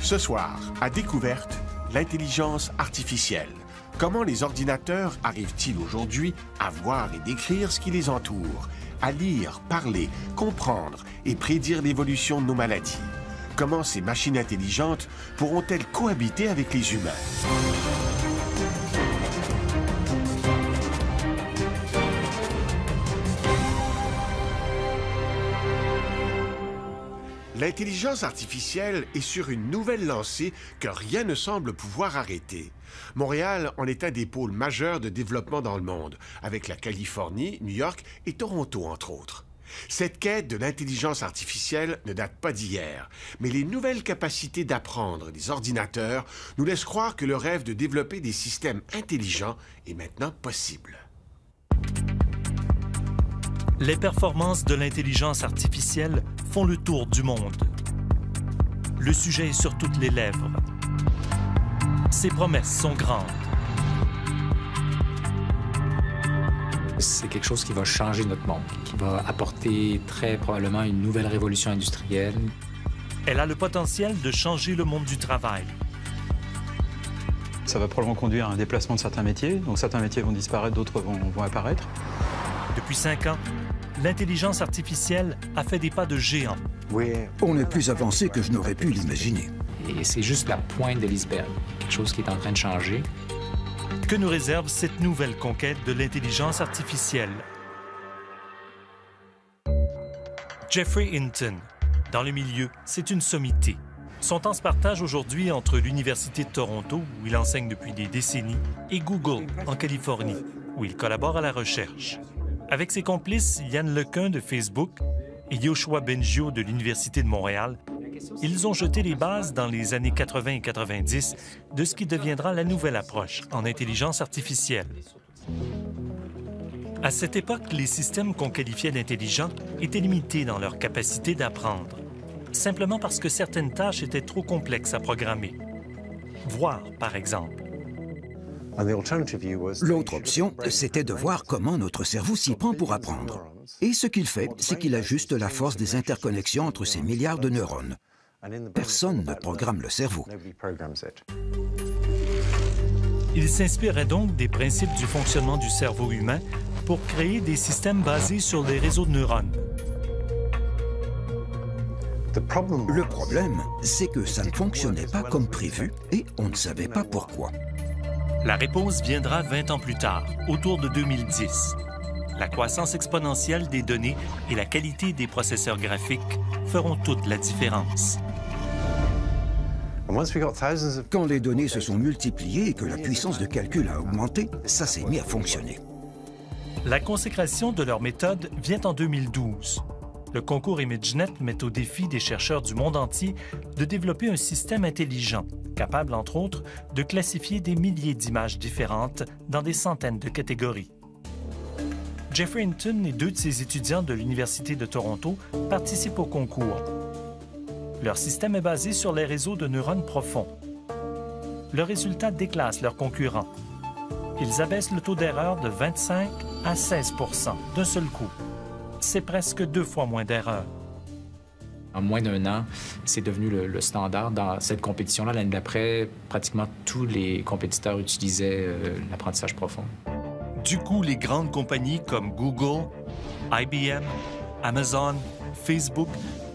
Ce soir, à Découverte, l'intelligence artificielle. Comment les ordinateurs arrivent-ils aujourd'hui à voir et décrire ce qui les entoure, à lire, parler, comprendre et prédire l'évolution de nos maladies? Comment ces machines intelligentes pourront-elles cohabiter avec les humains? L'intelligence artificielle est sur une nouvelle lancée que rien ne semble pouvoir arrêter. Montréal en est un des pôles majeurs de développement dans le monde, avec la Californie, New York et Toronto, entre autres. Cette quête de l'intelligence artificielle ne date pas d'hier, mais les nouvelles capacités d'apprendre des ordinateurs nous laissent croire que le rêve de développer des systèmes intelligents est maintenant possible. Les performances de l'intelligence artificielle font le tour du monde. Le sujet est sur toutes les lèvres. Ses promesses sont grandes. C'est quelque chose qui va changer notre monde, qui va apporter très probablement une nouvelle révolution industrielle. Elle a le potentiel de changer le monde du travail. Ça va probablement conduire à un déplacement de certains métiers. Donc certains métiers vont disparaître, d'autres vont apparaître. Depuis 5 ans, l'intelligence artificielle a fait des pas de géant. On est plus avancé que je n'aurais pu l'imaginer. Et c'est juste la pointe de l'iceberg, quelque chose qui est en train de changer. Que nous réserve cette nouvelle conquête de l'intelligence artificielle? Jeffrey Hinton. Dans le milieu, c'est une sommité. Son temps se partage aujourd'hui entre l'Université de Toronto, où il enseigne depuis des décennies, et Google, en Californie, où il collabore à la recherche. Avec ses complices Yann Lequin de Facebook et Yoshua Bengio de l'Université de Montréal, ils ont jeté les bases dans les années 80 et 90 de ce qui deviendra la nouvelle approche en intelligence artificielle. À cette époque, les systèmes qu'on qualifiait d'intelligents étaient limités dans leur capacité d'apprendre, simplement parce que certaines tâches étaient trop complexes à programmer. Voir, par exemple. L'autre option, c'était de voir comment notre cerveau s'y prend pour apprendre. Et ce qu'il fait, c'est qu'il ajuste la force des interconnexions entre ces milliards de neurones. Personne ne programme le cerveau. Il s'inspirait donc des principes du fonctionnement du cerveau humain pour créer des systèmes basés sur les réseaux de neurones. Le problème, c'est que ça ne fonctionnait pas comme prévu et on ne savait pas pourquoi. La réponse viendra 20 ans plus tard, autour de 2010. La croissance exponentielle des données et la qualité des processeurs graphiques feront toute la différence. Quand les données se sont multipliées et que la puissance de calcul a augmenté, ça s'est mis à fonctionner. La consécration de leur méthode vient en 2012. Le concours ImageNet met au défi des chercheurs du monde entier de développer un système intelligent, capable, entre autres, de classifier des milliers d'images différentes dans des centaines de catégories. Jeffrey Hinton et 2 de ses étudiants de l'Université de Toronto participent au concours. Leur système est basé sur les réseaux de neurones profonds. Le résultat déclasse leurs concurrents. Ils abaissent le taux d'erreur de 25 à 16 % d'un seul coup. C'est presque 2 fois moins d'erreurs. En moins d'1 an, c'est devenu le standard dans cette compétition-là. L'année d'après, pratiquement tous les compétiteurs utilisaient l'apprentissage profond. Du coup, les grandes compagnies comme Google, IBM, Amazon, Facebook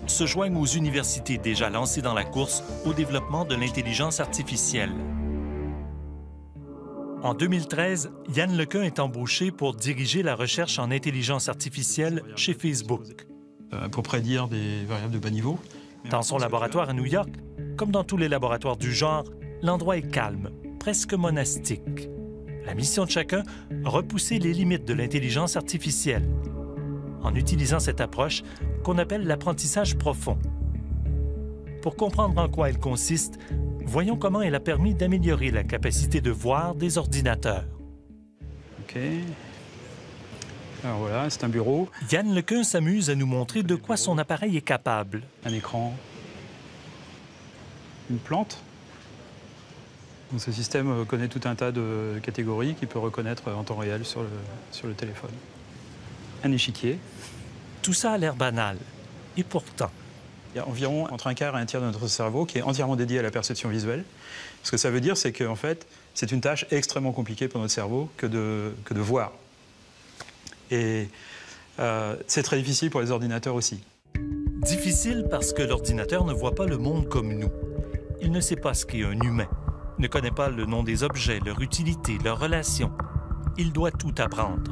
se joignent aux universités déjà lancées dans la course au développement de l'intelligence artificielle. En 2013, Yann Lequin est embauché pour diriger la recherche en intelligence artificielle chez Facebook. Pour prédire des variables de bas niveau. Dans son laboratoire à New York, comme dans tous les laboratoires du genre, l'endroit est calme, presque monastique. La mission de chacun, repousser les limites de l'intelligence artificielle, en utilisant cette approche qu'on appelle l'apprentissage profond. Pour comprendre en quoi elle consiste, voyons comment elle a permis d'améliorer la capacité de voir des ordinateurs. OK. Alors voilà, c'est un bureau. Yann Lequin s'amuse à nous montrer de quoi son appareil est capable. Un écran. Une plante. Donc ce système connaît tout un tas de catégories qu'il peut reconnaître en temps réel sur le téléphone. Un échiquier. Tout ça a l'air banal. Et pourtant... Il y a environ entre un quart et un tiers de notre cerveau qui est entièrement dédié à la perception visuelle. Ce que ça veut dire, c'est qu'en fait, c'est une tâche extrêmement compliquée pour notre cerveau que de voir. Et c'est très difficile pour les ordinateurs aussi. Difficile parce que l'ordinateur ne voit pas le monde comme nous. Il ne sait pas ce qu'est un humain, ne connaît pas le nom des objets, leur utilité, leurs relations. Il doit tout apprendre.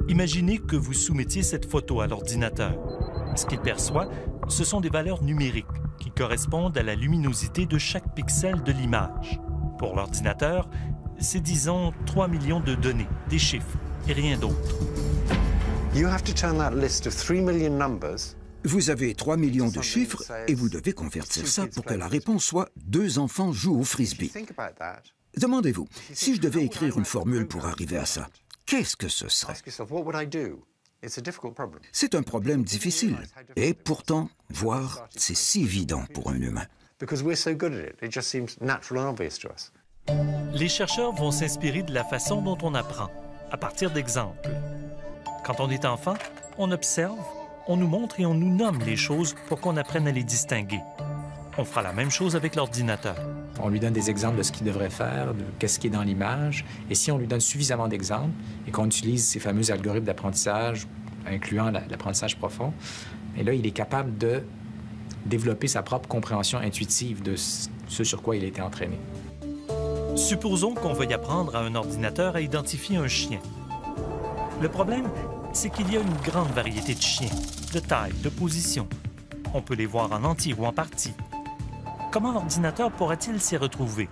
Imaginez que vous soumettiez cette photo à l'ordinateur. Ce qu'il perçoit, ce sont des valeurs numériques qui correspondent à la luminosité de chaque pixel de l'image. Pour l'ordinateur, c'est disons 3 millions de données, des chiffres et rien d'autre. Vous avez 3 millions de chiffres et vous devez convertir ça pour que la réponse soit 2 enfants jouent au frisbee. Demandez-vous, si je devais écrire une formule pour arriver à ça, qu'est-ce que ce serait? C'est un problème difficile. Et pourtant, voir, c'est si évident pour un humain. Les chercheurs vont s'inspirer de la façon dont on apprend, à partir d'exemples. Quand on est enfant, on observe, on nous montre et on nous nomme les choses pour qu'on apprenne à les distinguer. On fera la même chose avec l'ordinateur. On lui donne des exemples de ce qu'il devrait faire, de qu'est-ce qui est dans l'image. Et si on lui donne suffisamment d'exemples et qu'on utilise ces fameux algorithmes d'apprentissage, incluant l'apprentissage profond, et là, il est capable de développer sa propre compréhension intuitive de ce sur quoi il a été entraîné. Supposons qu'on veuille apprendre à un ordinateur à identifier un chien. Le problème, c'est qu'il y a une grande variété de chiens, de taille, de position. On peut les voir en entier ou en partie. Comment l'ordinateur pourra-t-il s'y retrouver?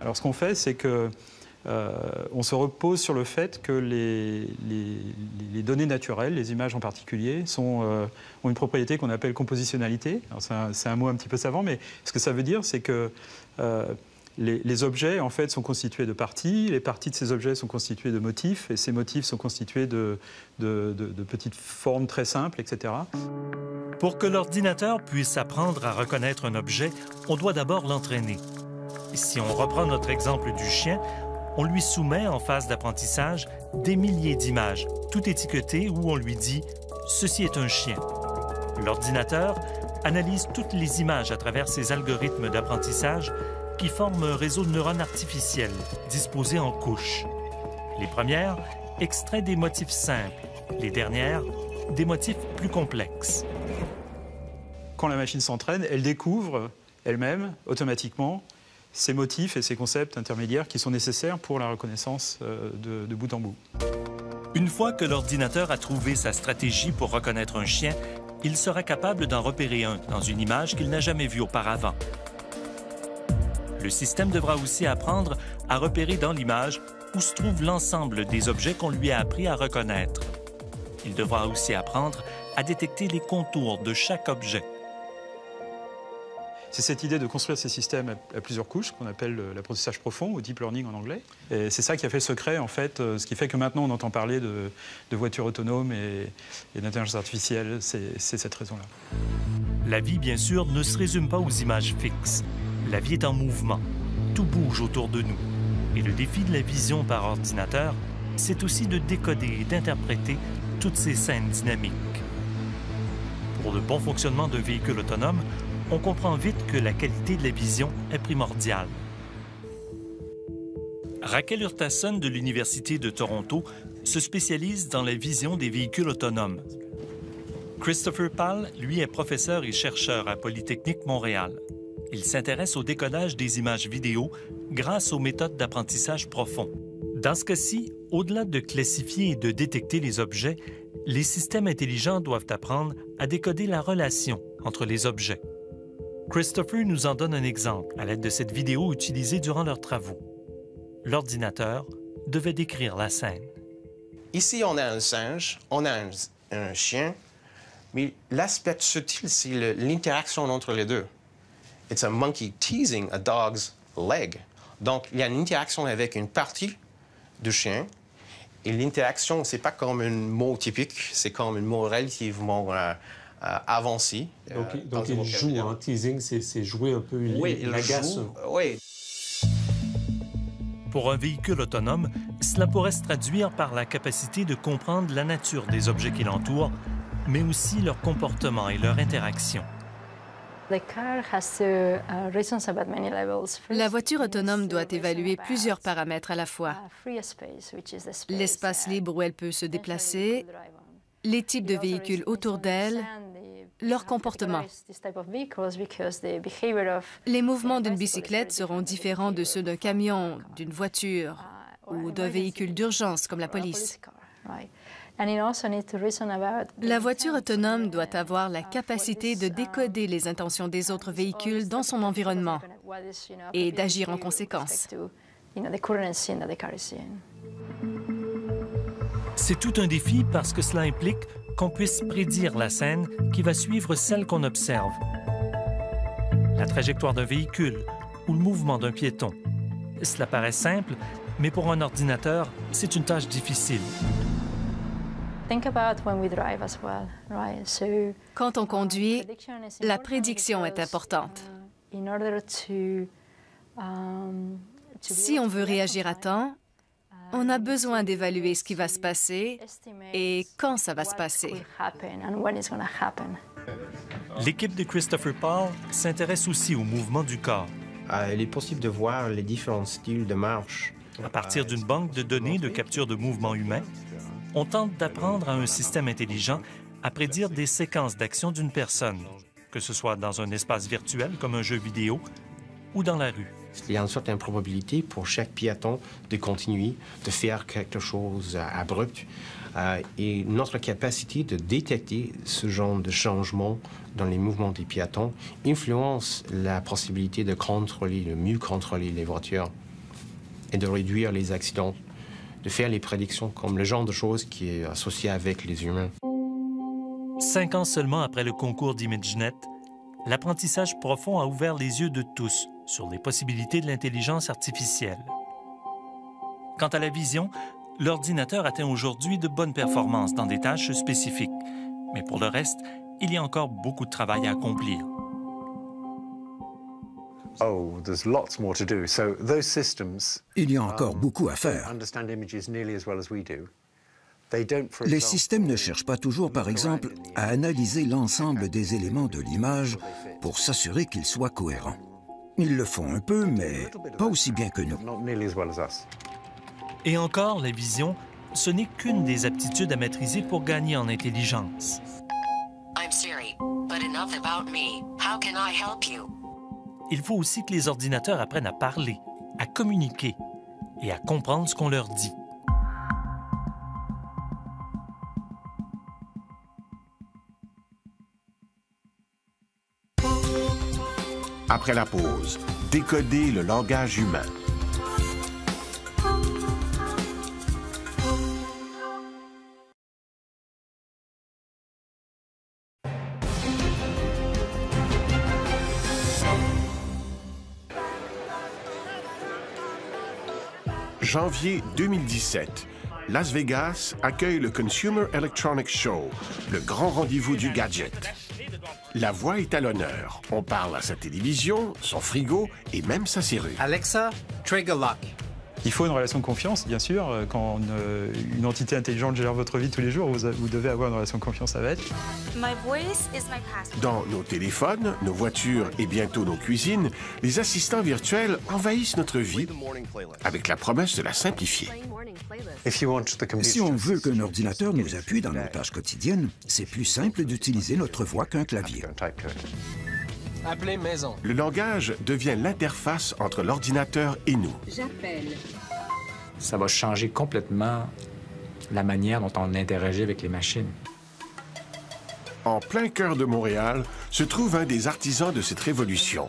Alors, ce qu'on fait, c'est que on se repose sur le fait que les données naturelles, les images en particulier, ont une propriété qu'on appelle compositionnalité. C'est un mot un petit peu savant, mais ce que ça veut dire, c'est que les objets, en fait, sont constitués de parties. Les parties de ces objets sont constituées de motifs, et ces motifs sont constitués de petites formes très simples, etc. Pour que l'ordinateur puisse apprendre à reconnaître un objet, on doit d'abord l'entraîner. Si on reprend notre exemple du chien, on lui soumet en phase d'apprentissage des milliers d'images, toutes étiquetées où on lui dit « Ceci est un chien ». L'ordinateur analyse toutes les images à travers ses algorithmes d'apprentissage qui forment un réseau de neurones artificiels disposés en couches. Les premières extraient des motifs simples, les dernières des motifs plus complexes. Quand la machine s'entraîne, elle découvre elle-même, automatiquement, ces motifs et ces concepts intermédiaires qui sont nécessaires pour la reconnaissance de bout en bout. Une fois que l'ordinateur a trouvé sa stratégie pour reconnaître un chien, il sera capable d'en repérer un dans une image qu'il n'a jamais vue auparavant. Le système devra aussi apprendre à repérer dans l'image où se trouve l'ensemble des objets qu'on lui a appris à reconnaître. Il devra aussi apprendre à détecter les contours de chaque objet. C'est cette idée de construire ces systèmes à plusieurs couches qu'on appelle l'apprentissage profond ou deep learning en anglais. Et c'est ça qui a fait le secret, en fait, ce qui fait que maintenant on entend parler de voitures autonomes et d'intelligence artificielle. C'est cette raison-là. La vie, bien sûr, ne se résume pas aux images fixes. La vie est en mouvement. Tout bouge autour de nous. Et le défi de la vision par ordinateur, c'est aussi de décoder et d'interpréter toutes ces scènes dynamiques. Pour le bon fonctionnement d'un véhicule autonome, on comprend vite que la qualité de la vision est primordiale. Raquel Hurtasun de l'Université de Toronto se spécialise dans la vision des véhicules autonomes. Christopher Pal, lui, est professeur et chercheur à Polytechnique Montréal. Il s'intéresse au décodage des images vidéo grâce aux méthodes d'apprentissage profond. Dans ce cas-ci, au-delà de classifier et de détecter les objets, les systèmes intelligents doivent apprendre à décoder la relation entre les objets. Christopher nous en donne un exemple à l'aide de cette vidéo utilisée durant leurs travaux. L'ordinateur devait décrire la scène. Ici, on a un singe, on a un chien, mais l'aspect subtil, c'est l'interaction entre les deux. It's a monkey teasing a dog's leg. Donc, il y a une interaction avec une partie du chien. Et l'interaction, c'est pas comme un mot typique, c'est comme un mot relativement avancé. Donc il joue, hein, teasing, c'est jouer un peu, il agace. Oui. Pour un véhicule autonome, cela pourrait se traduire par la capacité de comprendre la nature des objets qui l'entourent, mais aussi leur comportement et leur interaction. La voiture autonome doit évaluer plusieurs paramètres à la fois. L'espace libre où elle peut se déplacer, les types de véhicules autour d'elle, leur comportement. Les mouvements d'une bicyclette seront différents de ceux d'un camion, d'une voiture ou d'un véhicule d'urgence comme la police. La voiture autonome doit avoir la capacité de décoder les intentions des autres véhicules dans son environnement et d'agir en conséquence. C'est tout un défi parce que cela implique qu'on puisse prédire la scène qui va suivre celle qu'on observe. La trajectoire d'un véhicule ou le mouvement d'un piéton. Cela paraît simple, mais pour un ordinateur, c'est une tâche difficile. Quand on conduit, la prédiction est importante. Si on veut réagir à temps, on a besoin d'évaluer ce qui va se passer et quand ça va se passer. L'équipe de Christopher Paul s'intéresse aussi au mouvement du corps. Il est possible de voir les différents styles de marche. À partir d'une banque de données de capture de mouvements humains, on tente d'apprendre à un système intelligent à prédire des séquences d'actions d'une personne, que ce soit dans un espace virtuel comme un jeu vidéo ou dans la rue. Il y a une certaine probabilité pour chaque piéton de continuer, de faire quelque chose d'abrupt. Et notre capacité de détecter ce genre de changement dans les mouvements des piétons influence la possibilité de mieux contrôler les voitures et de réduire les accidents, de faire les prédictions comme le genre de choses qui est associé avec les humains. 5 ans seulement après le concours d'ImageNet, l'apprentissage profond a ouvert les yeux de tous sur les possibilités de l'intelligence artificielle. Quant à la vision, l'ordinateur atteint aujourd'hui de bonnes performances dans des tâches spécifiques. Mais pour le reste, il y a encore beaucoup de travail à accomplir. Il y a encore beaucoup à faire. Les systèmes ne cherchent pas toujours, par exemple, à analyser l'ensemble des éléments de l'image pour s'assurer qu'ils soient cohérents. Ils le font un peu, mais pas aussi bien que nous. Et encore, la vision, ce n'est qu'une des aptitudes à maîtriser pour gagner en intelligence. Il faut aussi que les ordinateurs apprennent à parler, à communiquer et à comprendre ce qu'on leur dit. Après la pause, décoder le langage humain. Janvier 2017, Las Vegas accueille le Consumer Electronics Show, le grand rendez-vous du gadget. La voix est à l'honneur. On parle à sa télévision, son frigo et même sa serrure. Alexa, trigger lock. Il faut une relation de confiance, bien sûr. Quand une entité intelligente gère votre vie tous les jours, vous devez avoir une relation de confiance avec. Dans nos téléphones, nos voitures et bientôt nos cuisines, les assistants virtuels envahissent notre vie avec la promesse de la simplifier. Si on veut qu'un ordinateur nous appuie dans nos tâches quotidiennes, c'est plus simple d'utiliser notre voix qu'un clavier. Appelez maison. Le langage devient l'interface entre l'ordinateur et nous. Ça va changer complètement la manière dont on interagit avec les machines. En plein cœur de Montréal se trouve un des artisans de cette révolution.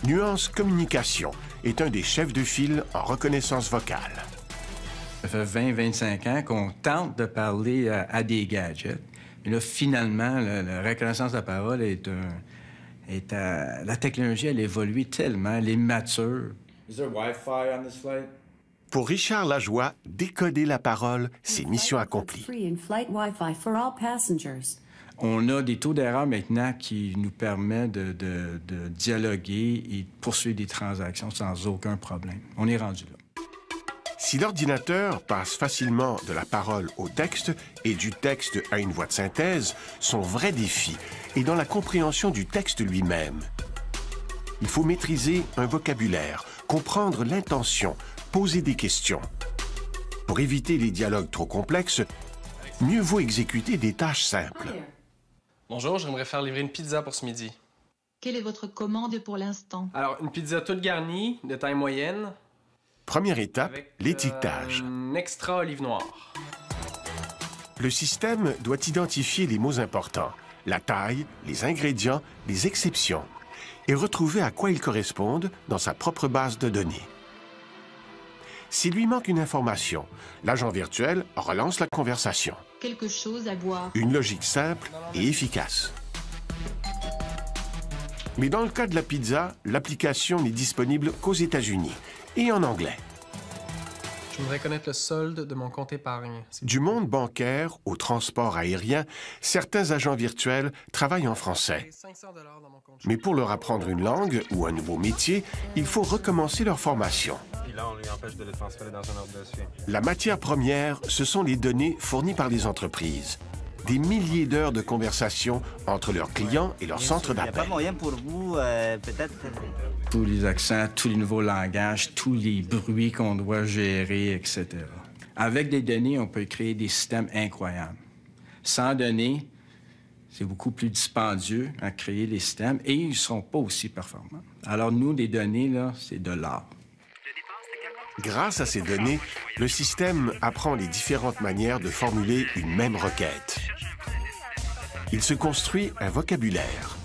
Nuance Communication est un des chefs de file en reconnaissance vocale. Ça fait 20-25 ans qu'on tente de parler à des gadgets. Mais là, finalement, la reconnaissance de la parole la technologie, elle évolue tellement, elle est mature. Pour Richard Lajoie, décoder la parole, c'est mission accomplie. On a des taux d'erreur maintenant qui nous permettent de dialoguer et de poursuivre des transactions sans aucun problème. On est rendu là. Si l'ordinateur passe facilement de la parole au texte et du texte à une voix de synthèse, son vrai défi est dans la compréhension du texte lui-même. Il faut maîtriser un vocabulaire, comprendre l'intention, poser des questions. Pour éviter les dialogues trop complexes, mieux vaut exécuter des tâches simples. Bonjour, j'aimerais faire livrer une pizza pour ce midi. Quelle est votre commande pour l'instant? Alors, une pizza toute garnie, de taille moyenne. Première étape, l'étiquetage. Un extra olive noire. Le système doit identifier les mots importants, la taille, les ingrédients, les exceptions, et retrouver à quoi ils correspondent dans sa propre base de données. S'il lui manque une information, l'agent virtuel relance la conversation. Quelque chose à boire. Une logique simple et efficace. Mais dans le cas de la pizza, l'application n'est disponible qu'aux États-Unis et en anglais. Je voudrais connaître le solde de mon compte épargne. Du monde bancaire au transport aérien, certains agents virtuels travaillent en français. Mais pour leur apprendre une langue ou un nouveau métier, il faut recommencer leur formation. Puis là, on lui empêche de le transférer dans un autre dossier. La matière première, ce sont les données fournies par les entreprises. Des milliers d'heures de conversation entre leurs clients et leurs centres d'appel. Il n'y a pas moyen pour vous, peut-être... Tous les accents, tous les nouveaux langages, tous les bruits qu'on doit gérer, etc. Avec des données, on peut créer des systèmes incroyables. Sans données, c'est beaucoup plus dispendieux à créer les systèmes et ils ne sont pas aussi performants. Alors nous, les données, là, c'est de l'art. Grâce à ces données, le système apprend les différentes manières de formuler une même requête. Il se construit un vocabulaire.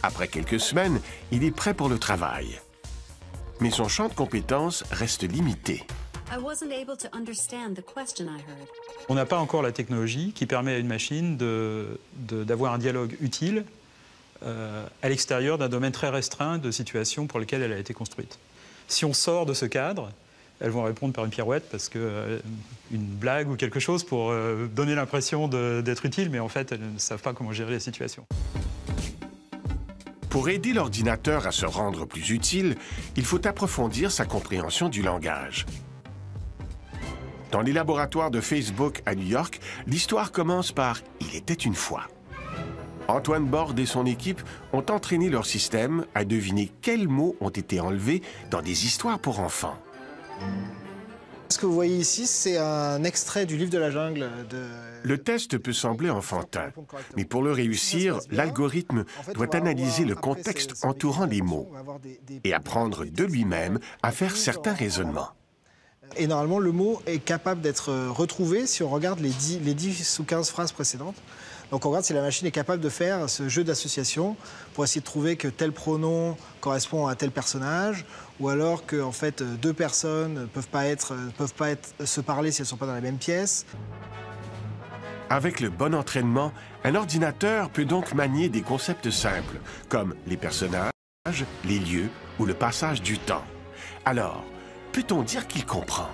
Après quelques semaines, il est prêt pour le travail. Mais son champ de compétences reste limité. On n'a pas encore la technologie qui permet à une machine d'avoir un dialogue utile à l'extérieur d'un domaine très restreint de situations pour lesquelles elle a été construite. Si on sort de ce cadre, elles vont répondre par une pirouette parce que une blague ou quelque chose pour donner l'impression d'être utile, mais en fait, elles ne savent pas comment gérer la situation. Pour aider l'ordinateur à se rendre plus utile, il faut approfondir sa compréhension du langage. Dans les laboratoires de Facebook à New York, l'histoire commence par « Il était une fois ». Antoine Borde et son équipe ont entraîné leur système à deviner quels mots ont été enlevés dans des histoires pour enfants. Ce que vous voyez ici, c'est un extrait du livre de la jungle. Le test peut sembler enfantin, mais pour le réussir, l'algorithme doit analyser le contexte entourant les mots et apprendre de lui-même à faire certains raisonnements. Et normalement, le mot est capable d'être retrouvé si on regarde les 10 ou 15 phrases précédentes. Donc on regarde si la machine est capable de faire ce jeu d'association pour essayer de trouver que tel pronom correspond à tel personnage, ou alors que en fait, deux personnes ne peuvent pas se parler si elles ne sont pas dans la même pièce. Avec le bon entraînement, un ordinateur peut donc manier des concepts simples, comme les personnages, les lieux ou le passage du temps. Alors, peut-on dire qu'il comprend?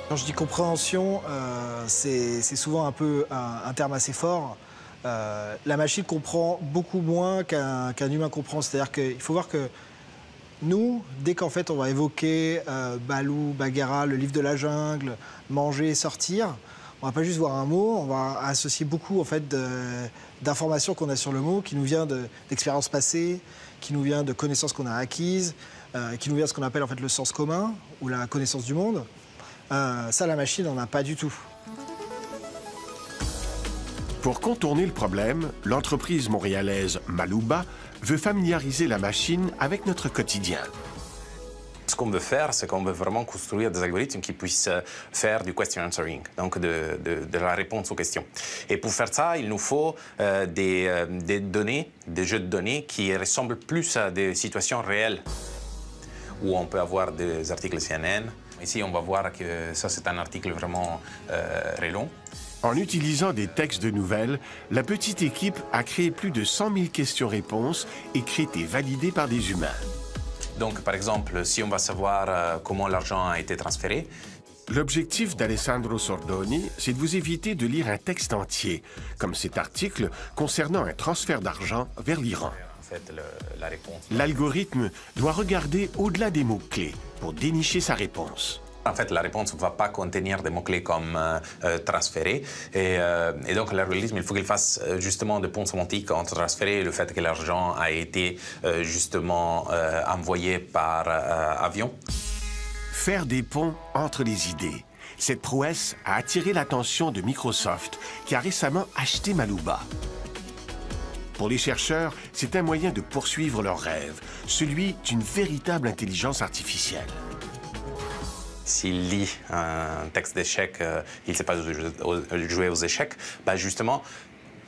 Quand je dis compréhension, c'est souvent un peu un terme assez fort. La machine comprend beaucoup moins qu'un humain comprend. C'est-à-dire qu'il faut voir que nous, dès qu'en fait on va évoquer Balou, Bagheera, le livre de la jungle, manger, sortir, on va pas juste voir un mot, on va associer beaucoup en fait d'informations qu'on a sur le mot, qui nous vient d'expériences passées, qui nous vient de connaissances qu'on a acquises, qui nous vient de ce qu'on appelle en fait le sens commun ou la connaissance du monde. Ça, la machine n'en a pas du tout. Pour contourner le problème, l'entreprise montréalaise Malouba veut familiariser la machine avec notre quotidien. Ce qu'on veut faire, c'est qu'on veut vraiment construire des algorithmes qui puissent faire du question answering, donc de la réponse aux questions. Et pour faire ça, il nous faut des données, des jeux de données qui ressemblent plus à des situations réelles, où on peut avoir des articles CNN. Ici, on va voir que ça, c'est un article vraiment très long. En utilisant des textes de nouvelles, la petite équipe a créé plus de 100 000 questions-réponses écrites et validées par des humains. Donc, par exemple, si on va savoir comment l'argent a été transféré... L'objectif d'Alessandro Sordoni, c'est de vous éviter de lire un texte entier, comme cet article concernant un transfert d'argent vers l'Iran. fait, la réponse. L'algorithme doit regarder au-delà des mots-clés pour dénicher sa réponse. En fait, la réponse ne va pas contenir des mots-clés comme transférer. Et donc, l'algorithme, il faut qu'il fasse justement des ponts sémantiques entre transférer et le fait que l'argent a été justement envoyé par avion. Faire des ponts entre les idées. Cette prouesse a attiré l'attention de Microsoft, qui a récemment acheté Maluba. Pour les chercheurs, c'est un moyen de poursuivre leur rêve, celui d'une véritable intelligence artificielle. S'il lit un texte d'échecs, il ne sait pas jouer aux échecs, bah justement,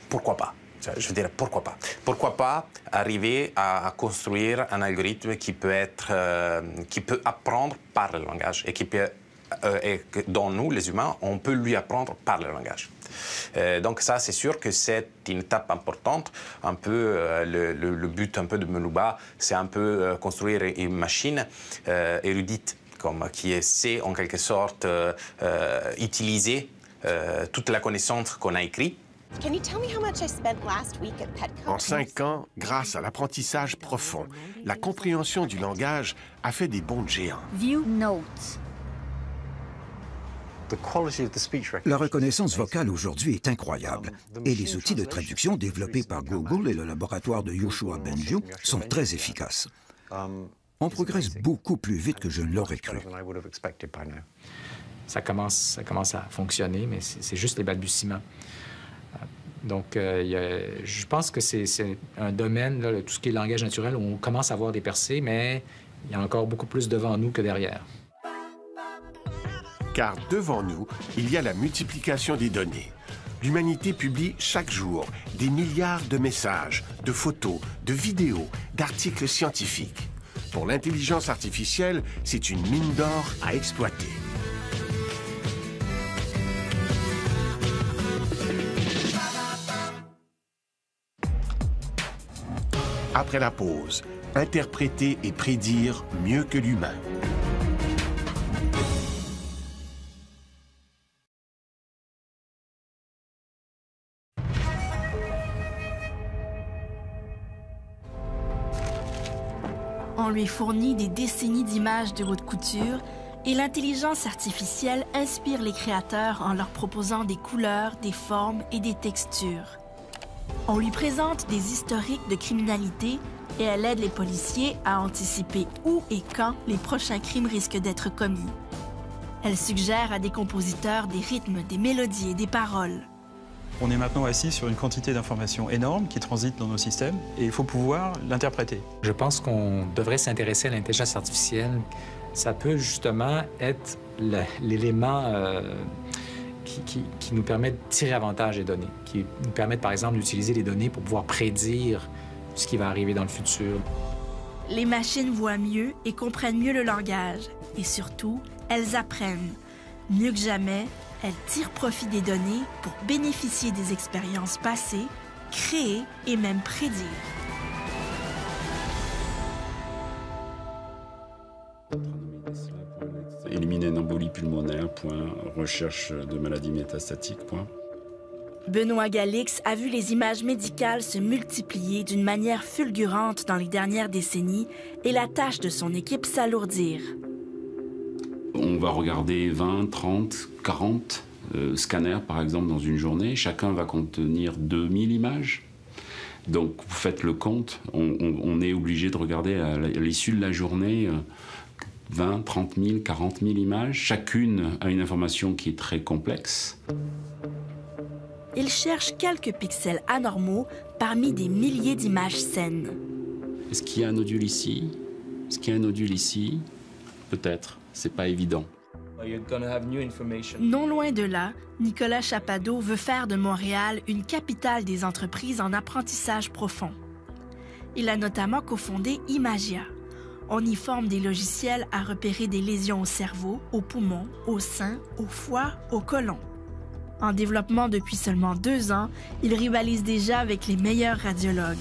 pourquoi pas? Je veux dire, pourquoi pas? Pourquoi pas arriver à construire un algorithme qui peut apprendre par le langage et dont nous, les humains, on peut lui apprendre par le langage. Donc ça, c'est sûr que c'est une étape importante. Un peu le but un peu de Maluba, c'est un peu construire une machine érudite, qui sait en quelque sorte utiliser toute la connaissance qu'on a écrite. En 5 ans, grâce à l'apprentissage profond, la compréhension du langage a fait des bonds de géants. View notes. La reconnaissance vocale aujourd'hui est incroyable et les outils de traduction développés par Google et le laboratoire de Yoshua Bengio sont très efficaces. On progresse beaucoup plus vite que je ne l'aurais cru. Ça commence à fonctionner, mais c'est juste les balbutiements. Donc, je pense que c'est un domaine, là, tout ce qui est langage naturel, où on commence à voir des percées, mais il y a encore beaucoup plus devant nous que derrière. Car devant nous, il y a la multiplication des données. L'humanité publie chaque jour des milliards de messages, de photos, de vidéos, d'articles scientifiques. Pour l'intelligence artificielle, c'est une mine d'or à exploiter. Après la pause, interpréter et prédire mieux que l'humain. On lui fournit des décennies d'images de haute couture et l'intelligence artificielle inspire les créateurs en leur proposant des couleurs, des formes et des textures. On lui présente des historiques de criminalité et elle aide les policiers à anticiper où et quand les prochains crimes risquent d'être commis. Elle suggère à des compositeurs des rythmes, des mélodies et des paroles. On est maintenant assis sur une quantité d'informations énorme qui transite dans nos systèmes et il faut pouvoir l'interpréter. Je pense qu'on devrait s'intéresser à l'intelligence artificielle. Ça peut justement être l'élément qui nous permet de tirer avantage des données, qui nous permet par exemple d'utiliser les données pour pouvoir prédire ce qui va arriver dans le futur. Les machines voient mieux et comprennent mieux le langage. Et surtout, elles apprennent. Mieux que jamais, elles tirent profit des données pour bénéficier des expériences passées, créer et même prédire. Éliminer une embolie pulmonaire, recherche de maladies métastatiques, Benoît Galix a vu les images médicales se multiplier d'une manière fulgurante dans les dernières décennies et la tâche de son équipe s'alourdir. On va regarder 20, 30, 40 scanners, par exemple, dans une journée. Chacun va contenir 2000 images. Donc, vous faites le compte. On est obligé de regarder à l'issue de la journée 20, 30 000, 40 000 images. Chacune a une information qui est très complexe. Il cherche quelques pixels anormaux parmi des milliers d'images saines. Est-ce qu'il y a un nodule ici? Est-ce qu'il y a un nodule ici? Peut-être. C'est pas évident. Non loin de là, Nicolas Chapadeau veut faire de Montréal une capitale des entreprises en apprentissage profond. Il a notamment cofondé Imagia. On y forme des logiciels à repérer des lésions au cerveau, aux poumons, au sein, au foie, au côlon. En développement depuis seulement 2 ans, il rivalise déjà avec les meilleurs radiologues.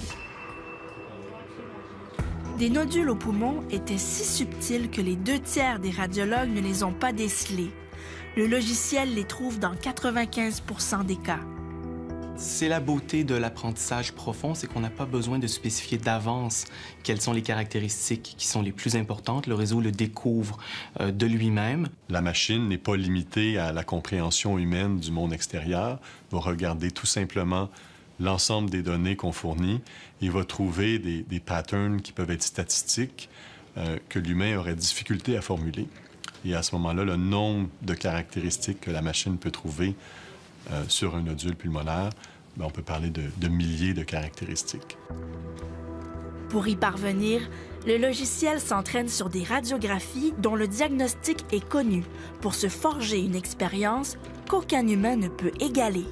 Des nodules au poumon étaient si subtils que les 2/3 des radiologues ne les ont pas décelés. Le logiciel les trouve dans 95% des cas. C'est la beauté de l'apprentissage profond, c'est qu'on n'a pas besoin de spécifier d'avance quelles sont les caractéristiques qui sont les plus importantes. Le réseau le découvre de lui-même. La machine n'est pas limitée à la compréhension humaine du monde extérieur, va regarder tout simplement l'ensemble des données qu'on fournit et va trouver des patterns qui peuvent être statistiques que l'humain aurait difficulté à formuler. Et à ce moment-là, le nombre de caractéristiques que la machine peut trouver sur un nodule pulmonaire, bien, on peut parler de milliers de caractéristiques. Pour y parvenir, le logiciel s'entraîne sur des radiographies dont le diagnostic est connu pour se forger une expérience qu'aucun humain ne peut égaler.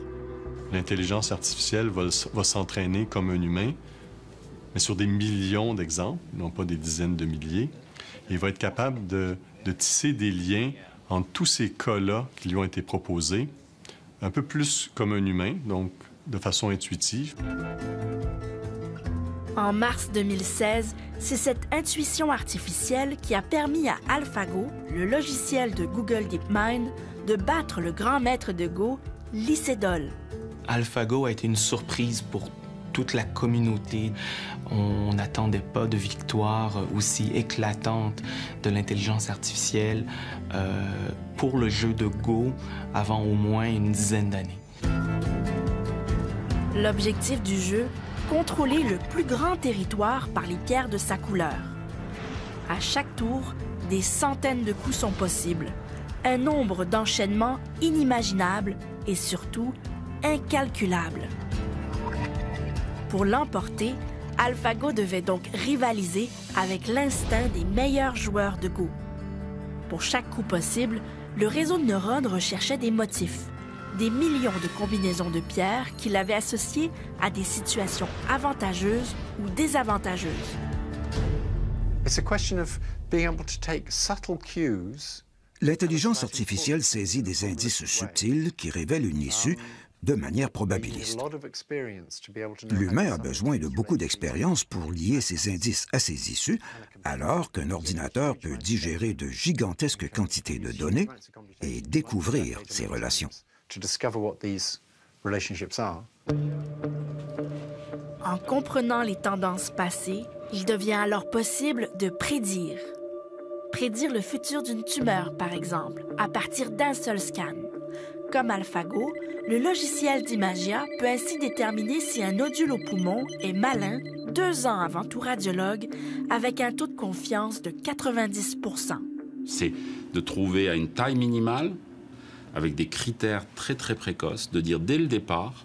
L'intelligence artificielle va s'entraîner comme un humain, mais sur des millions d'exemples, non pas des dizaines de milliers. Et il va être capable de tisser des liens entre tous ces cas-là qui lui ont été proposés, un peu plus comme un humain, donc de façon intuitive. En mars 2016, c'est cette intuition artificielle qui a permis à AlphaGo, le logiciel de Google DeepMind, de battre le grand maître de Go, Lee Sedol. AlphaGo a été une surprise pour toute la communauté. On n'attendait pas de victoire aussi éclatante de l'intelligence artificielle pour le jeu de Go avant au moins une dizaine d'années. L'objectif du jeu, contrôler le plus grand territoire par les pierres de sa couleur. À chaque tour, des centaines de coups sont possibles, un nombre d'enchaînements inimaginable et surtout incalculable. Pour l'emporter, AlphaGo devait donc rivaliser avec l'instinct des meilleurs joueurs de Go. Pour chaque coup possible, le réseau de neurones recherchait des motifs, des millions de combinaisons de pierres qu'il avait associées à des situations avantageuses ou désavantageuses. L'intelligence artificielle saisit des indices subtils qui révèlent une issue de manière probabiliste. L'humain a besoin de beaucoup d'expérience pour lier ces indices à ces issues, alors qu'un ordinateur peut digérer de gigantesques quantités de données et découvrir ces relations. En comprenant les tendances passées, il devient alors possible de prédire. Prédire le futur d'une tumeur, par exemple, à partir d'un seul scan. Comme AlphaGo, le logiciel d'Imagia peut ainsi déterminer si un nodule au poumon est malin 2 ans avant tout radiologue, avec un taux de confiance de 90%. C'est de trouver à une taille minimale, avec des critères très très précoces, de dire dès le départ,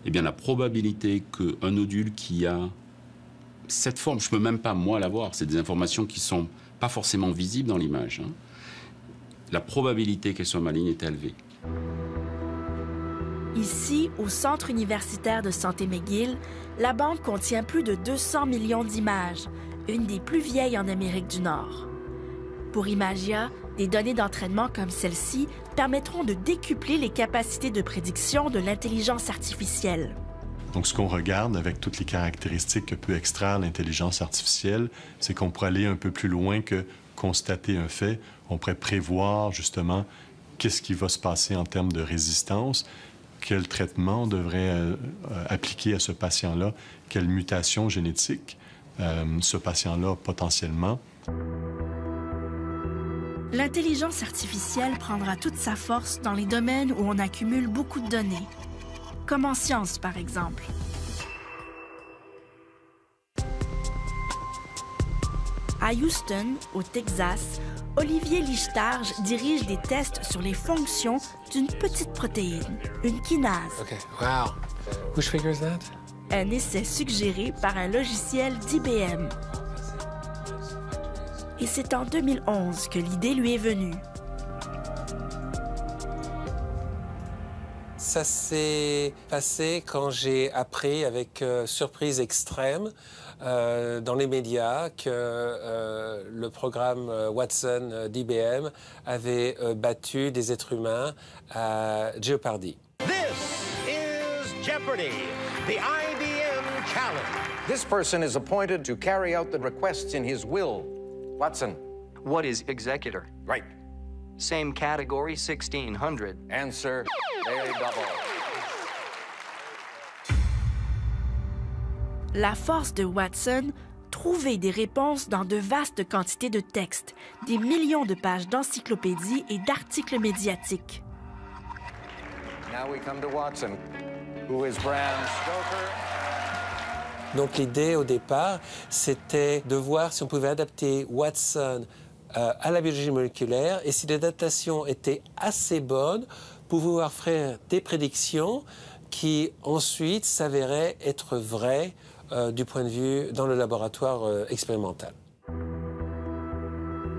eh bien, la probabilité qu'un nodule qui a cette forme, je ne peux même pas moi l'avoir, c'est des informations qui ne sont pas forcément visibles dans l'image, hein. La probabilité qu'elle soit maligne est élevée. Ici, au Centre universitaire de santé McGill, la banque contient plus de 200 millions d'images, une des plus vieilles en Amérique du Nord. Pour Imagia, des données d'entraînement comme celle-ci permettront de décupler les capacités de prédiction de l'intelligence artificielle. Donc, ce qu'on regarde avec toutes les caractéristiques que peut extraire l'intelligence artificielle, c'est qu'on pourrait aller un peu plus loin que constater un fait. On pourrait prévoir, justement, qu'est-ce qui va se passer en termes de résistance, quel traitement on devrait appliquer à ce patient-là, quelle mutation génétique ce patient-là a potentiellement. L'intelligence artificielle prendra toute sa force dans les domaines où on accumule beaucoup de données, comme en sciences, par exemple. À Houston, au Texas, Olivier Lichtarge dirige des tests sur les fonctions d'une petite protéine, une kinase. Okay. Wow. Whose figure is that? Un essai suggéré par un logiciel d'IBM. Et c'est en 2011 que l'idée lui est venue. Ça s'est passé quand j'ai appris avec surprise extrême dans les médias que le programme Watson d'IBM avait battu des êtres humains à Jeopardy. This is Jeopardy, the IBM challenge. This person is appointed to carry out the requests in his will. Watson. What is executor? Right. Same category, 1600. Answer, very double. La force de Watson, trouver des réponses dans de vastes quantités de textes, des millions de pages d'encyclopédies et d'articles médiatiques. Now we come to Watson, who is Bram Stoker. Donc l'idée au départ, c'était de voir si on pouvait adapter Watson à la biologie moléculaire et si l'adaptation était assez bonne pour pouvoir faire des prédictions qui ensuite s'avéraient être vraies du point de vue dans le laboratoire expérimental.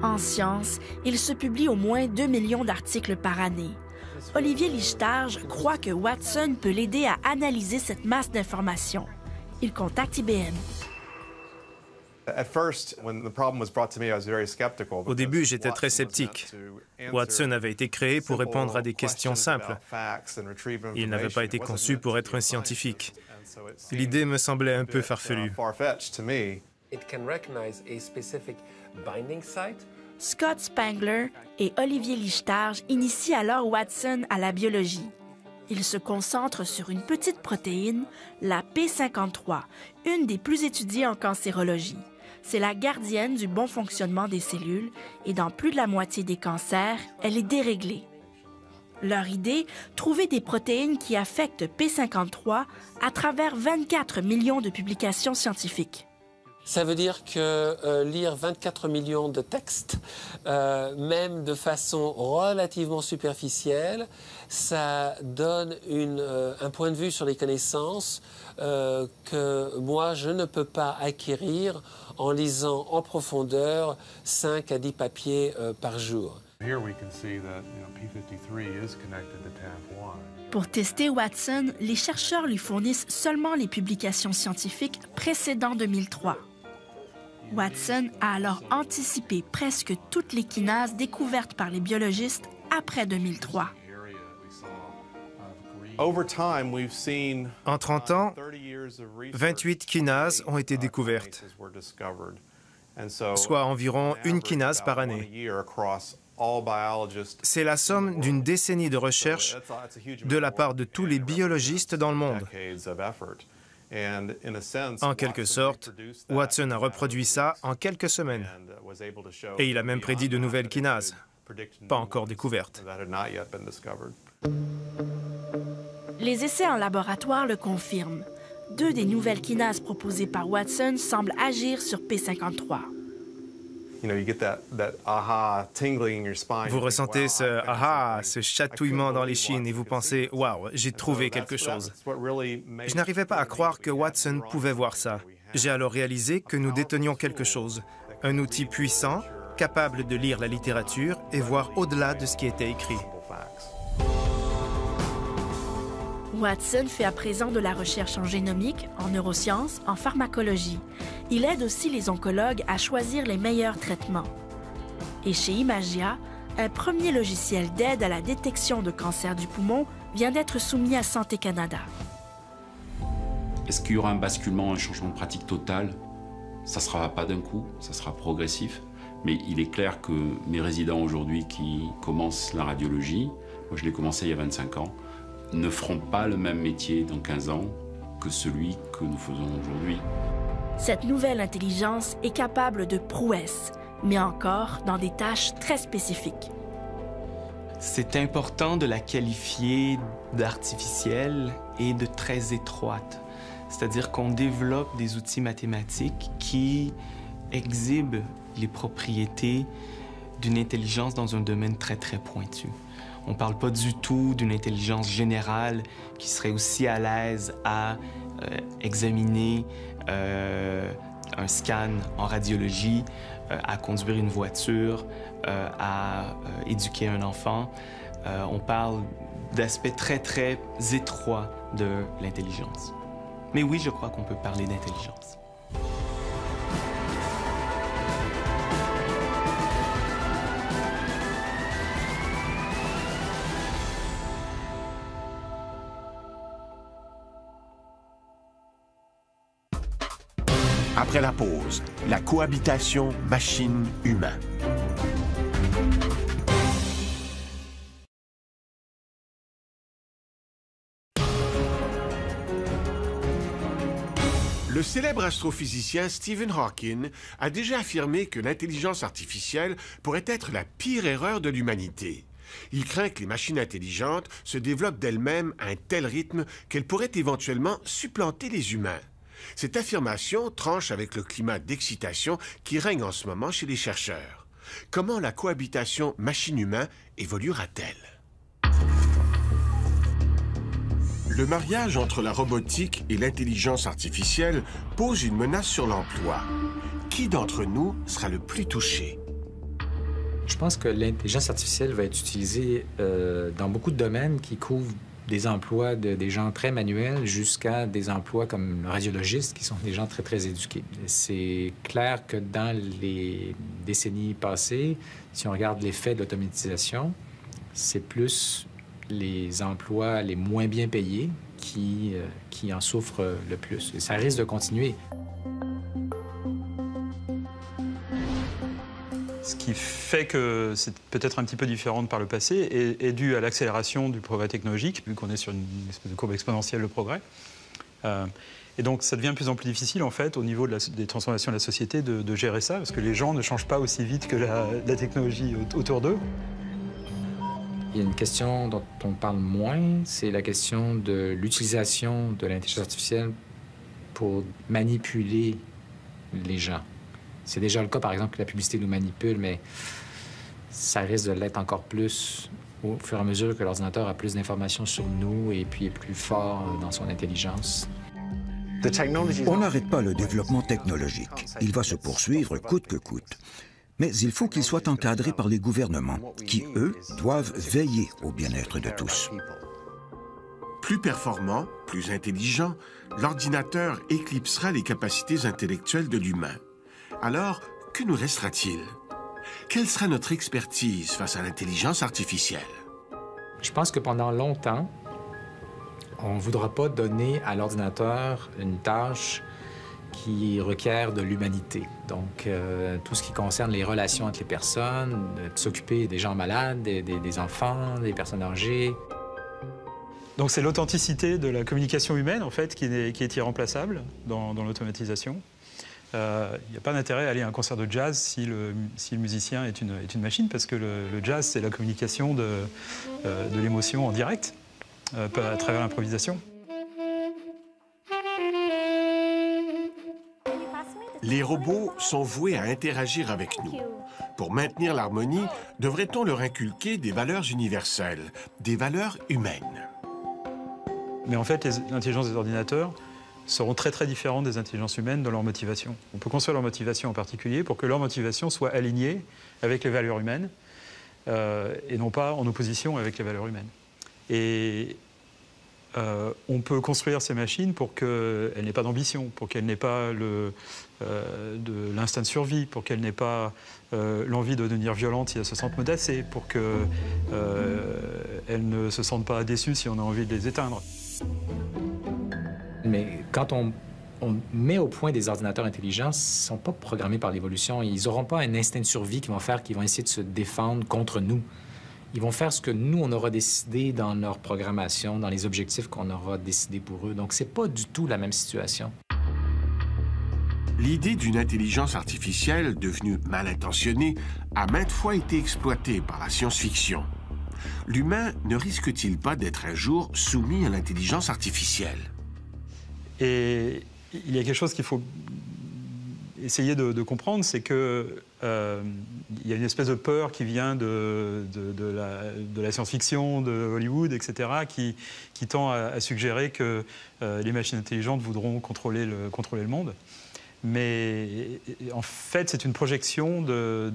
En sciences, il se publie au moins 2 millions d'articles par année. Olivier Lichtarge croit que Watson peut l'aider à analyser cette masse d'informations. Il contacte IBM. Au début, j'étais très sceptique. Watson avait été créé pour répondre à des questions simples. Il n'avait pas été conçu pour être un scientifique. L'idée me semblait un peu farfelue. Scott Spangler et Olivier Lichtarge initient alors Watson à la biologie. Ils se concentrent sur une petite protéine, la P53, une des plus étudiées en cancérologie. C'est la gardienne du bon fonctionnement des cellules et dans plus de la moitié des cancers, elle est déréglée. Leur idée, trouver des protéines qui affectent P53 à travers 24 millions de publications scientifiques. Ça veut dire que lire 24 millions de textes, même de façon relativement superficielle, ça donne un point de vue sur les connaissances que moi, je ne peux pas acquérir en lisant en profondeur 5 à 10 papiers par jour. Pour tester Watson, les chercheurs lui fournissent seulement les publications scientifiques précédant 2003. Watson a alors anticipé presque toutes les kinases découvertes par les biologistes après 2003. En 30 ans, 28 kinases ont été découvertes, soit environ une kinase par année. C'est la somme d'une décennie de recherche de la part de tous les biologistes dans le monde. En quelque sorte, Watson a reproduit ça en quelques semaines. Et il a même prédit de nouvelles kinases, pas encore découvertes. Les essais en laboratoire le confirment. 2 des nouvelles kinases proposées par Watson semblent agir sur P53. Vous ressentez ce « aha », ce chatouillement dans les chines et vous pensez « waouh, j'ai trouvé quelque chose ». Je n'arrivais pas à croire que Watson pouvait voir ça. J'ai alors réalisé que nous détenions quelque chose, un outil puissant, capable de lire la littérature et voir au-delà de ce qui était écrit. Watson fait à présent de la recherche en génomique, en neurosciences, en pharmacologie. Il aide aussi les oncologues à choisir les meilleurs traitements. Et chez Imagia, un premier logiciel d'aide à la détection de cancer du poumon vient d'être soumis à Santé Canada. Est-ce qu'il y aura un basculement, un changement de pratique total? Ça ne sera pas d'un coup, ça sera progressif. Mais il est clair que mes résidents aujourd'hui qui commencent la radiologie, moi je l'ai commencé il y a 25 ans, ne feront pas le même métier dans 15 ans que celui que nous faisons aujourd'hui. Cette nouvelle intelligence est capable de prouesses, mais encore dans des tâches très spécifiques. C'est important de la qualifier d'artificielle et de très étroite. C'est-à-dire qu'on développe des outils mathématiques qui exhibent les propriétés d'une intelligence dans un domaine très, très pointu. On ne parle pas du tout d'une intelligence générale qui serait aussi à l'aise à examiner un scan en radiologie, à conduire une voiture, à éduquer un enfant. On parle d'aspects très, très étroits de l'intelligence. Mais oui, je crois qu'on peut parler d'intelligence. Après la pause, la cohabitation machine-humain. Le célèbre astrophysicien Stephen Hawking a déjà affirmé que l'intelligence artificielle pourrait être la pire erreur de l'humanité. Il craint que les machines intelligentes se développent d'elles-mêmes à un tel rythme qu'elles pourraient éventuellement supplanter les humains. Cette affirmation tranche avec le climat d'excitation qui règne en ce moment chez les chercheurs. Comment la cohabitation machine-humain évoluera-t-elle? Le mariage entre la robotique et l'intelligence artificielle pose une menace sur l'emploi. Qui d'entre nous sera le plus touché? Je pense que l'intelligence artificielle va être utilisée dans beaucoup de domaines qui couvrent des emplois des gens très manuels jusqu'à des emplois comme le radiologiste, qui sont des gens très, très éduqués. C'est clair que dans les décennies passées, si on regarde l'effet de l'automatisation, c'est plus les emplois les moins bien payés qui en souffrent le plus. Et ça risque de continuer. Ce qui fait que c'est peut-être un petit peu différent par le passé est dû à l'accélération du progrès technologique, vu qu'on est sur une espèce de courbe exponentielle de progrès. Et donc, ça devient de plus en plus difficile, en fait, au niveau des transformations de la société, de gérer ça, parce que les gens ne changent pas aussi vite que la technologie autour d'eux. Il y a une question dont on parle moins, c'est la question de l'utilisation de l'intelligence artificielle pour manipuler les gens. C'est déjà le cas, par exemple, que la publicité nous manipule, mais ça risque de l'être encore plus au fur et à mesure que l'ordinateur a plus d'informations sur nous et puis est plus fort dans son intelligence. On n'arrête pas le développement technologique. Il va se poursuivre coûte que coûte. Mais il faut qu'il soit encadré par les gouvernements, qui, eux, doivent veiller au bien-être de tous. Plus performant, plus intelligent, l'ordinateur éclipsera les capacités intellectuelles de l'humain. Alors, que nous restera-t-il? Quelle sera notre expertise face à l'intelligence artificielle? Je pense que pendant longtemps, on ne voudra pas donner à l'ordinateur une tâche qui requiert de l'humanité. Donc, tout ce qui concerne les relations entre les personnes, de s'occuper des gens malades, des enfants, des personnes âgées. Donc, c'est l'authenticité de la communication humaine, en fait, qui est irremplaçable dans l'automatisation. Il n'y a pas d'intérêt à aller à un concert de jazz si le musicien est une machine, parce que le jazz, c'est la communication de l'émotion en direct, à travers l'improvisation. Les robots sont voués à interagir avec nous. Pour maintenir l'harmonie, devrait-on leur inculquer des valeurs universelles, des valeurs humaines? Mais en fait, l'intelligence des ordinateurs seront très très différentes des intelligences humaines dans leur motivation. On peut construire leur motivation en particulier pour que leur motivation soit alignée avec les valeurs humaines et non pas en opposition avec les valeurs humaines. Et on peut construire ces machines pour qu'elles n'aient pas d'ambition, pour qu'elles n'aient pas de l'instinct de survie, pour qu'elles n'aient pas l'envie de devenir violentes si elles se sentent menacées, pour qu'elles ne se sentent pas déçues si on a envie de les éteindre. Mais quand on met au point des ordinateurs intelligents, ils ne sont pas programmés par l'évolution. Ils n'auront pas un instinct de survie qu'ils vont essayer de se défendre contre nous. Ils vont faire ce que nous, on aura décidé dans leur programmation, dans les objectifs qu'on aura décidés pour eux. Donc, c'est pas du tout la même situation. L'idée d'une intelligence artificielle devenue mal intentionnée a maintes fois été exploitée par la science-fiction. L'humain ne risque-t-il pas d'être un jour soumis à l'intelligence artificielle? Et il y a quelque chose qu'il faut essayer de comprendre, c'est que il y a une espèce de peur qui vient de la science-fiction, de Hollywood, etc., qui tend à suggérer que les machines intelligentes voudront contrôler le monde. Mais en fait, c'est une projection des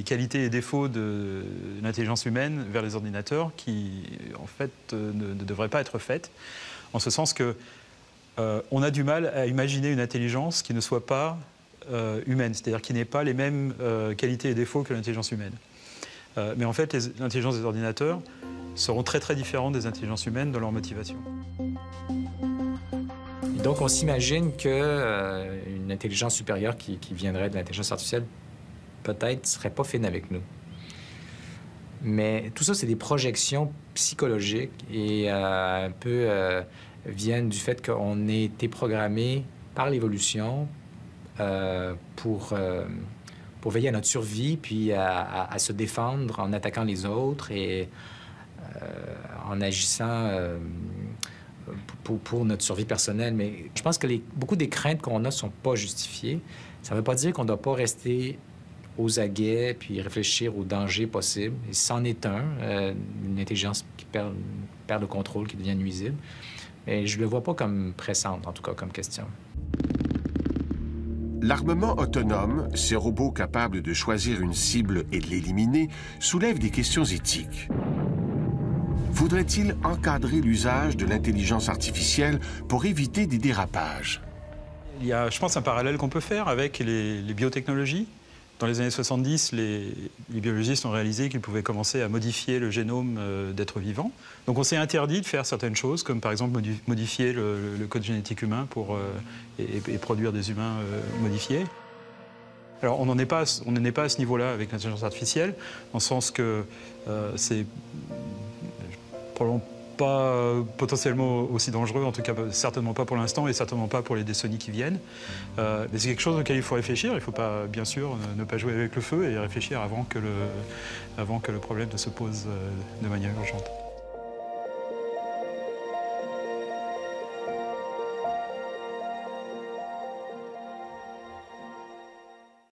qualités et défauts de l'intelligence humaine vers les ordinateurs qui, en fait, ne devraient pas être faites, en ce sens que on a du mal à imaginer une intelligence qui ne soit pas humaine, c'est-à-dire qui n'ait pas les mêmes qualités et défauts que l'intelligence humaine. Mais en fait, l'intelligence des ordinateurs seront très très différentes des intelligences humaines dans leur motivation. Et donc, on s'imagine qu'une intelligence supérieure qui viendrait de l'intelligence artificielle, peut-être, ne serait pas fine avec nous. Mais tout ça, c'est des projections psychologiques et un peu viennent du fait qu'on ait été programmé par l'évolution pour veiller à notre survie, puis à se défendre en attaquant les autres et en agissant pour notre survie personnelle. Mais je pense que beaucoup des craintes qu'on a ne sont pas justifiées. Ça ne veut pas dire qu'on ne doit pas rester aux aguets puis réfléchir aux dangers possibles. Et c'en est une intelligence qui perd le contrôle, qui devient nuisible. Mais je ne le vois pas comme pressante, en tout cas, comme question. L'armement autonome, ces robots capables de choisir une cible et de l'éliminer, soulève des questions éthiques. Faudrait-il encadrer l'usage de l'intelligence artificielle pour éviter des dérapages? Il y a, je pense, un parallèle qu'on peut faire avec les biotechnologies. Dans les années 70, les biologistes ont réalisé qu'ils pouvaient commencer à modifier le génome d'êtres vivants. Donc on s'est interdit de faire certaines choses, comme par exemple modifier le code génétique humain et produire des humains modifiés. Alors on n'en est pas à ce niveau-là avec l'intelligence artificielle, dans le sens que c'est probablement pas potentiellement aussi dangereux, en tout cas certainement pas pour l'instant et certainement pas pour les décennies qui viennent. Mais c'est quelque chose auquel il faut réfléchir. Il ne faut pas, bien sûr, ne pas jouer avec le feu et réfléchir avant que le problème ne se pose de manière urgente.